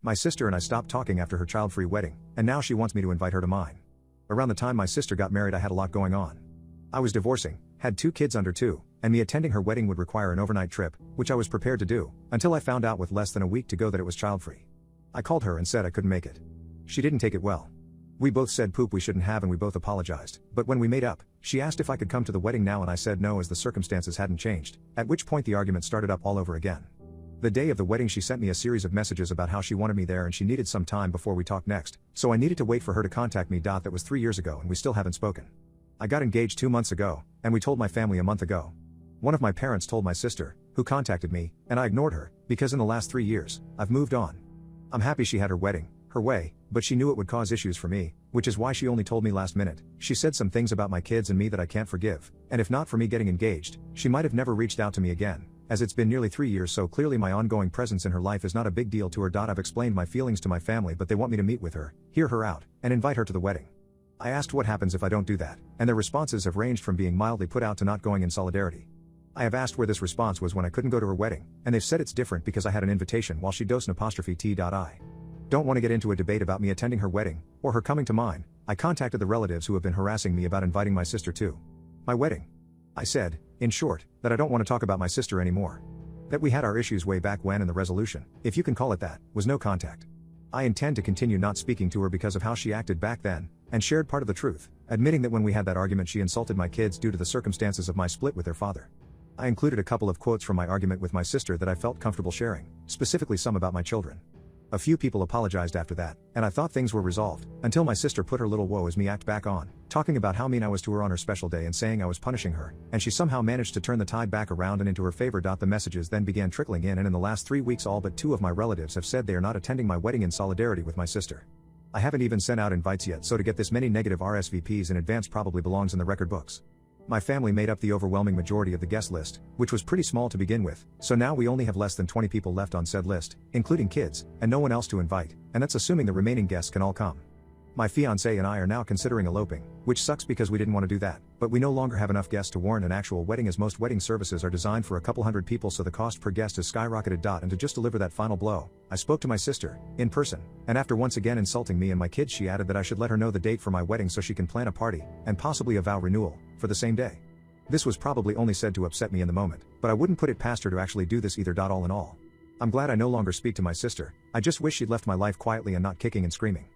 My sister and I stopped talking after her child-free wedding, and now she wants me to invite her to mine. Around the time my sister got married I had a lot going on. I was divorcing, had 2 kids under 2, and me attending her wedding would require an overnight trip, which I was prepared to do, until I found out with less than a week to go that it was child-free. I called her and said I couldn't make it. She didn't take it well. We both said poop we shouldn't have and we both apologized, but when we made up, she asked if I could come to the wedding now and I said no as the circumstances hadn't changed, at which point the argument started up all over again. The day of the wedding she sent me a series of messages about how she wanted me there and she needed some time before we talked next, so I needed to wait for her to contact me. That was 3 years ago and we still haven't spoken. I got engaged 2 months ago, and we told my family a month ago. One of my parents told my sister, who contacted me, and I ignored her, because in the last 3 years, I've moved on. I'm happy she had her wedding, her way, but she knew it would cause issues for me, which is why she only told me last minute. She said some things about my kids and me that I can't forgive, and if not for me getting engaged, she might have never reached out to me again, as it's been nearly 3 years, so clearly my ongoing presence in her life is not a big deal to her. I've explained my feelings to my family, but they want me to meet with her, hear her out, and invite her to the wedding. I asked what happens if I don't do that, and their responses have ranged from being mildly put out to not going in solidarity. I have asked where this response was when I couldn't go to her wedding, and they've said it's different because I had an invitation while she *t.I. Don't want to get into a debate about me attending her wedding, or her coming to mine. I contacted the relatives who have been harassing me about inviting my sister to my wedding. I said, in short, that I don't want to talk about my sister anymore. That we had our issues way back when and the resolution, if you can call it that, was no contact. I intend to continue not speaking to her because of how she acted back then, and shared part of the truth, admitting that when we had that argument she insulted my kids due to the circumstances of my split with their father. I included a couple of quotes from my argument with my sister that I felt comfortable sharing, specifically some about my children. A few people apologized after that, and I thought things were resolved, until my sister put her little woe is me act back on, talking about how mean I was to her on her special day and saying I was punishing her, and she somehow managed to turn the tide back around and into her favor. The messages then began trickling in, and in the last 3 weeks all but 2 of my relatives have said they are not attending my wedding in solidarity with my sister. I haven't even sent out invites yet, so to get this many negative RSVPs in advance probably belongs in the record books. My family made up the overwhelming majority of the guest list, which was pretty small to begin with, so now we only have less than 20 people left on said list, including kids, and no one else to invite, and that's assuming the remaining guests can all come. My fiancé and I are now considering eloping, which sucks because we didn't want to do that, but we no longer have enough guests to warrant an actual wedding, as most wedding services are designed for a couple hundred people, so the cost per guest has skyrocketed. And to just deliver that final blow, I spoke to my sister, in person, and after once again insulting me and my kids she added that I should let her know the date for my wedding so she can plan a party, and possibly a vow renewal, for the same day. This was probably only said to upset me in the moment, but I wouldn't put it past her to actually do this either. All in all, I'm glad I no longer speak to my sister. I just wish she'd left my life quietly and not kicking and screaming.